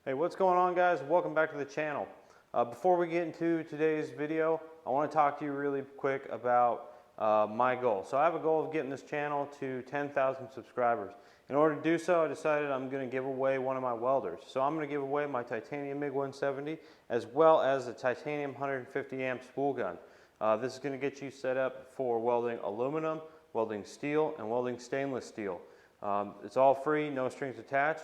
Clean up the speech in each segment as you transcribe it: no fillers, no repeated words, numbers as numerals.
Hey, what's going on, guys? Welcome back to the channel. Before we get into today's video, I want to talk to you really quick about my goal. So I have a goal of getting this channel to 10,000 subscribers. In order to do so, I decided I'm going to give away one of my welders. So I'm going to give away my titanium MiG 170 as well as a titanium 150 amp spool gun. This is going to get you set up for welding aluminum, welding steel, and welding stainless steel. It's all free, no strings attached.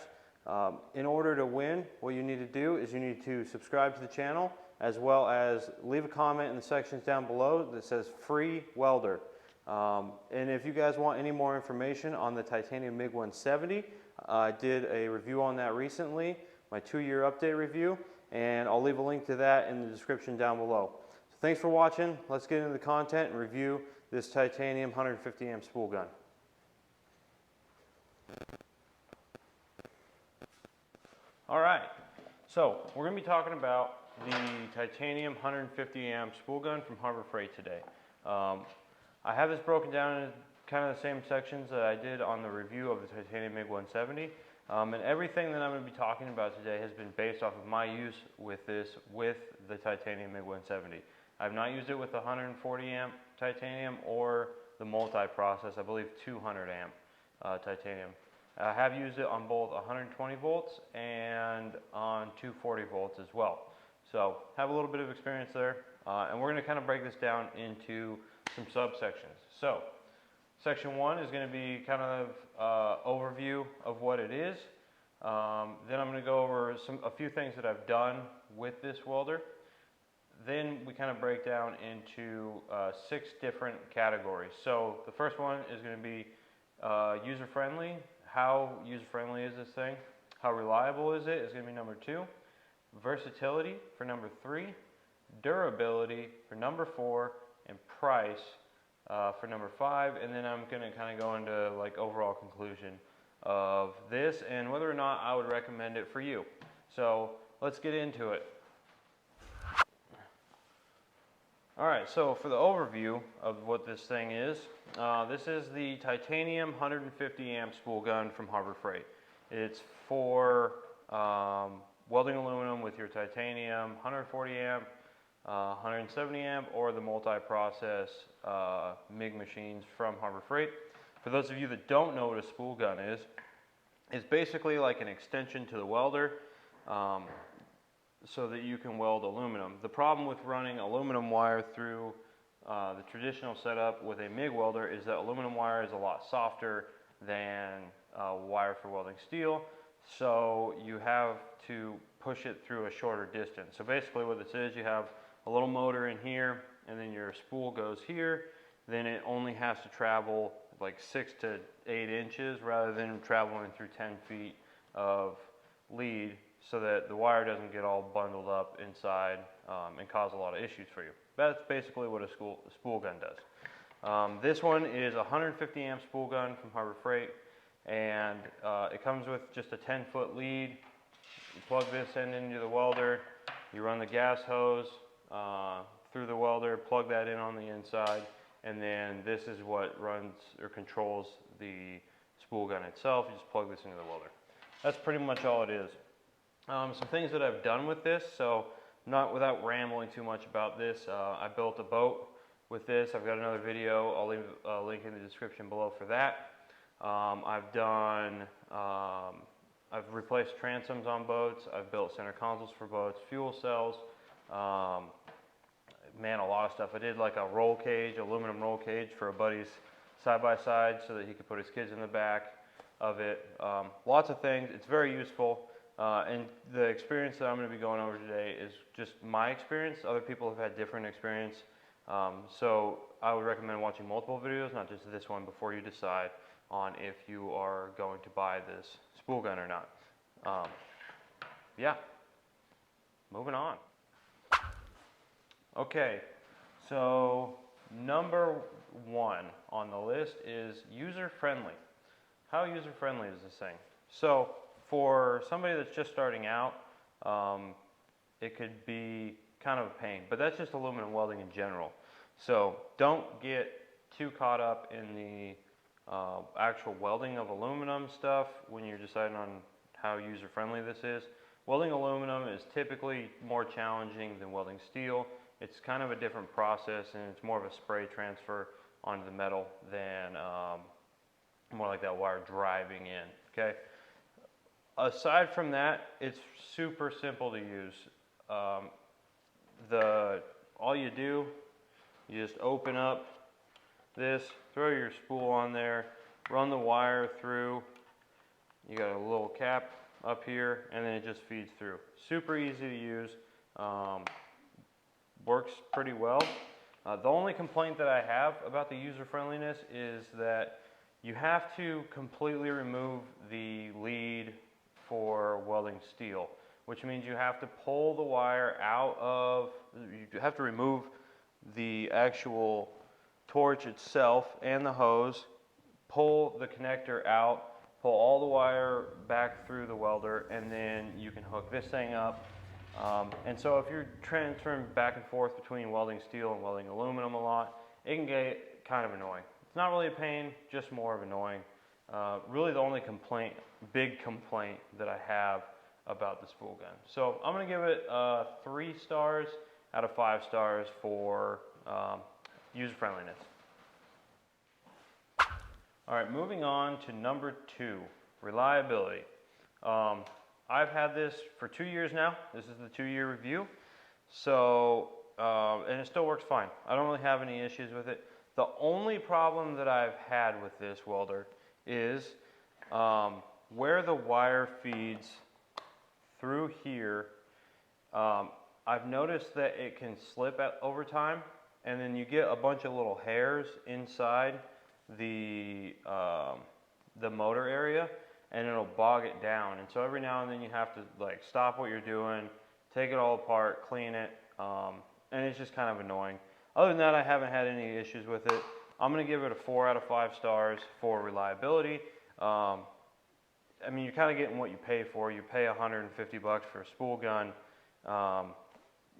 In order to win, what you need to do is you need to subscribe to the channel as well as leave a comment in the sections down below that says free welder. And if you guys want any more information on the titanium MiG 170, I did a review on that recently, my 2-year update review, and I'll leave a link to that in the description down below. So thanks for watching. Let's get into the content and review this titanium 150 amp spool gun. Alright, so we're going to be talking about the titanium 150 amp spool gun from Harbor Freight today. I have this broken down in kind of the same sections that I did on the review of the titanium MiG 170. And everything that I'm going to be talking about today has been based off of my use with the titanium MiG 170. I've not used it with the 140 amp titanium or the multi-process, I believe 200 amp titanium. I have used it on both 120 volts and on 240 volts as well. So have a little bit of experience there. And we're going to kind of break this down into some subsections. So section 1 is going to be kind of overview of what it is. Then I'm going to go over a few things that I've done with this welder. Then we kind of break down into 6 different categories. So the first one is going to be user-friendly. How user-friendly is this thing? How reliable is it? Is going to be number 2. Versatility for number 3. Durability for number 4. And price for number 5. And then I'm going to kind of go into like overall conclusion of this and whether or not I would recommend it for you. So let's get into it. Alright, so for the overview of what this thing is, this is the titanium 150 amp spool gun from Harbor Freight. It's for welding aluminum with your titanium 140 amp, 170 amp, or the multi-process MiG machines from Harbor Freight. For those of you that don't know what a spool gun is, it's basically like an extension to the welder. So that you can weld aluminum. The problem with running aluminum wire through the traditional setup with a MIG welder is that aluminum wire is a lot softer than wire for welding steel, so you have to push it through a shorter distance. So basically what this is, you have a little motor in here and then your spool goes here, then it only has to travel like 6 to 8 inches rather than traveling through 10 feet of lead, so that the wire doesn't get all bundled up inside and cause a lot of issues for you. That's basically what a spool gun does. This one is a 150 amp spool gun from Harbor Freight, and it comes with just a 10-foot lead. You plug this end into the welder, you run the gas hose through the welder, plug that in on the inside, and then this is what runs or controls the spool gun itself. You just plug this into the welder. That's pretty much all it is. Some things that I've done with this, so not without rambling too much about this, I built a boat with this. I've got another video, I'll leave a link in the description below for that. I've replaced transoms on boats, I've built center consoles for boats, fuel cells, man, a lot of stuff. I did like a roll cage, aluminum roll cage for a buddy's side-by-side so that he could put his kids in the back of it. Lots of things, it's very useful. And the experience that I'm going to be going over today is just my experience. Other people have had different experience. So I would recommend watching multiple videos, not just this one, before you decide on if you are going to buy this spool gun or not. Yeah, moving on. Okay, so number 1 on the list is user-friendly. How user-friendly is this thing? So for somebody that's just starting out, it could be kind of a pain, but that's just aluminum welding in general. So don't get too caught up in the actual welding of aluminum stuff when you're deciding on how user-friendly this is. Welding aluminum is typically more challenging than welding steel. It's kind of a different process, and it's more of a spray transfer onto the metal than more like that wire driving in, okay? Aside from that, it's super simple to use. All you do, you just open up this, throw your spool on there, run the wire through. You got a little cap up here, and then it just feeds through. Super easy to use, works pretty well. The only complaint that I have about the user friendliness is that you have to completely remove the lead for welding steel, which means you have to pull the wire out of, you have to remove the actual torch itself and the hose, pull the connector out, pull all the wire back through the welder, and then you can hook this thing up. And so if you're transferring back and forth between welding steel and welding aluminum a lot, it can get kind of annoying. It's not really a pain, just more of annoying. Really the only big complaint that I have about the spool gun. So I'm gonna give it 3 stars out of 5 stars for user friendliness. All right, moving on to number 2, reliability. I've had this for 2 years now. This is the 2-year review. So, and it still works fine. I don't really have any issues with it. The only problem that I've had with this welder is where the wire feeds through here. I've noticed that it can slip over time, and then you get a bunch of little hairs inside the motor area, and it'll bog it down. And so every now and then you have to like stop what you're doing, take it all apart, clean it, and it's just kind of annoying. Other than that, I haven't had any issues with it. I'm gonna give it a 4 out of 5 stars for reliability. I mean, you're kind of getting what you pay for. You pay $150 for a spool gun.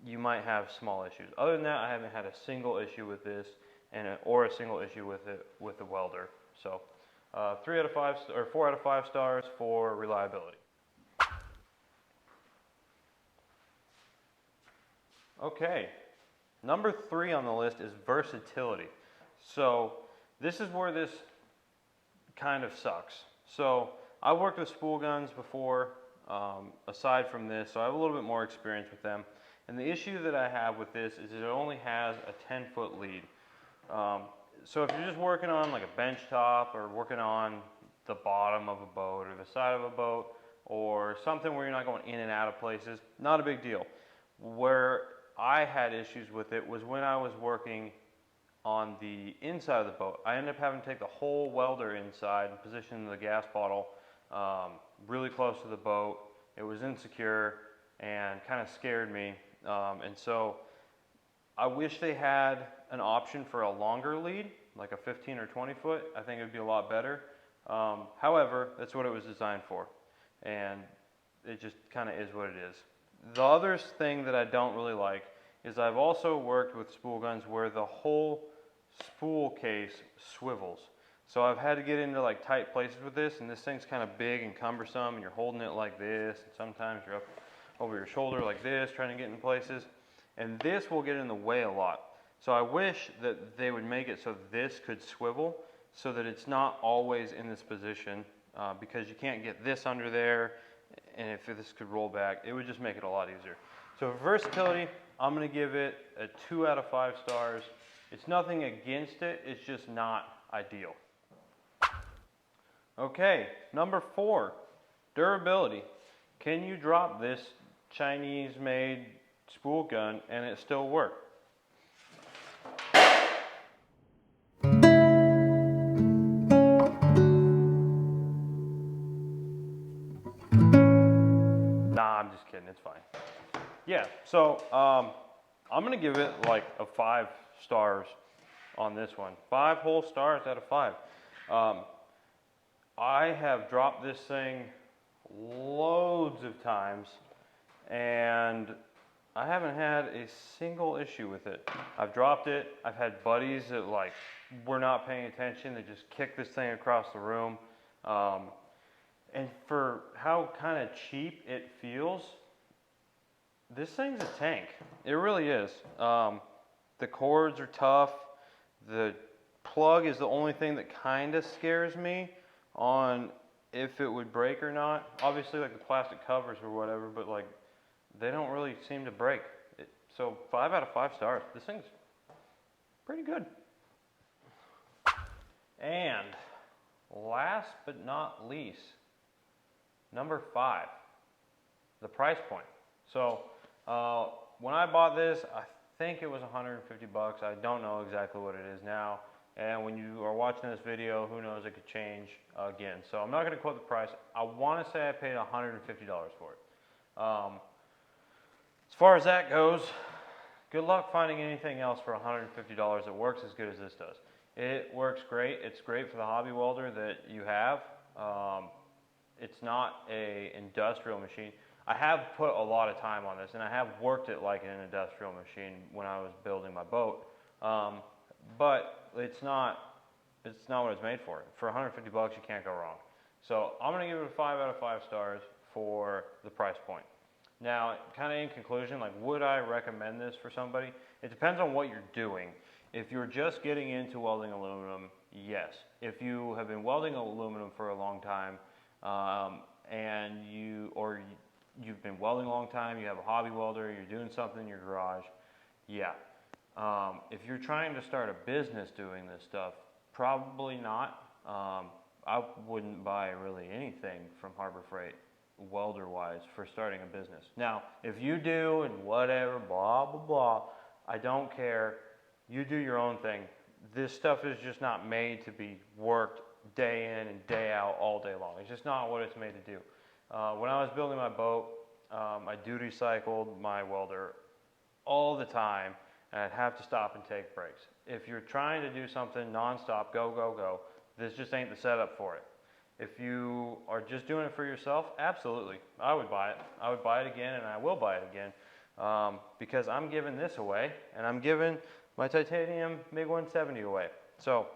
You might have small issues. Other than that, I haven't had a single issue with this, or a single issue with it with the welder. So 4 out of 5 stars for reliability. Okay, number 3 on the list is versatility. So this is where this kind of sucks. So I've worked with spool guns before, aside from this, so I have a little bit more experience with them. And the issue that I have with this is it only has a 10-foot lead. So if you're just working on like a bench top, or working on the bottom of a boat or the side of a boat, or something where you're not going in and out of places, not a big deal. Where I had issues with it was when I was working on the inside of the boat. I ended up having to take the whole welder inside and position the gas bottle really close to the boat. It was insecure and kind of scared me. And so I wish they had an option for a longer lead, like a 15 or 20 foot. I think it would be a lot better. However, that's what it was designed for. And it just kind of is what it is. The other thing that I don't really like is I've also worked with spool guns where the whole spool case swivels. So I've had to get into like tight places with this, and this thing's kind of big and cumbersome, and you're holding it like this, and sometimes you're up over your shoulder like this trying to get in places, and this will get in the way a lot. So I wish that they would make it so this could swivel, so that it's not always in this position, because you can't get this under there, and if this could roll back, it would just make it a lot easier. So for versatility, I'm going to give it a 2 out of 5 stars. It's nothing against it, it's just not ideal. Okay, number 4, durability. Can you drop this Chinese-made spool gun and it still work? Nah, I'm just kidding, it's fine. Yeah, so I'm gonna give it like a 5 stars on this one. 5 whole stars out of 5. I have dropped this thing loads of times, and I haven't had a single issue with it. I've dropped it. I've had buddies that like were not paying attention. They just kicked this thing across the room. And for how kind of cheap it feels, This thing's a tank. It really is. The cords are tough. The plug is the only thing that kind of scares me on if it would break or not. Obviously, like the plastic covers or whatever, but like they don't really seem to break. So 5 out of 5 stars. This thing's pretty good. And last but not least, number 5, the price point. So when I bought this, I think it was 150 bucks. I don't know exactly what it is now. And when you are watching this video, who knows, it could change again. So I'm not going to quote the price. I want to say I paid $150 for it. As far as that goes, good luck finding anything else for $150 that works as good as this does. It works great. It's great for the hobby welder that you have. It's not an industrial machine. I have put a lot of time on this, and I have worked it like an industrial machine when I was building my boat. But it's not what it's made for. For 150 bucks, you can't go wrong. So I'm going to give it a 5 out of 5 stars for the price point. Now, kind of in conclusion, like, would I recommend this for somebody? It depends on what you're doing. If you're just getting into welding aluminum, yes. If you have been welding aluminum for a long time, and you've been welding a long time, you have a hobby welder, you're doing something in your garage, yeah. If you're trying to start a business doing this stuff, probably not. I wouldn't buy really anything from Harbor Freight welder-wise for starting a business. Now, if you do and whatever, blah, blah, blah, I don't care. You do your own thing. This stuff is just not made to be worked day in and day out all day long. It's just not what it's made to do. When I was building my boat, I duty cycled my welder all the time, and I'd have to stop and take breaks. If you're trying to do something nonstop, go, go, go, this just ain't the setup for it. If you are just doing it for yourself, absolutely, I would buy it. I would buy it again, and I will buy it again, because I'm giving this away, and I'm giving my Titatium MiG 170 away. So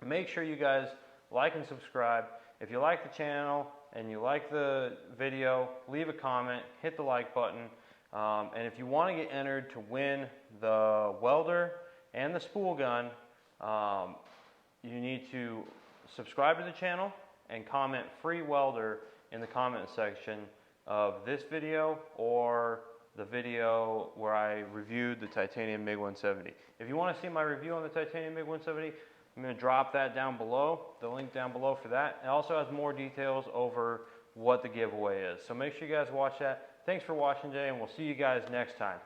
make sure you guys like and subscribe. If you like the channel and you like the video, leave a comment, hit the like button. And if you want to get entered to win the welder and the spool gun, you need to subscribe to the channel and comment free welder in the comment section of this video or the video where I reviewed the Titanium MiG 170. If you want to see my review on the Titanium MiG 170, I'm going to drop that down below, the link down below for that. It also has more details over what the giveaway is. So make sure you guys watch that. Thanks for watching today, and we'll see you guys next time.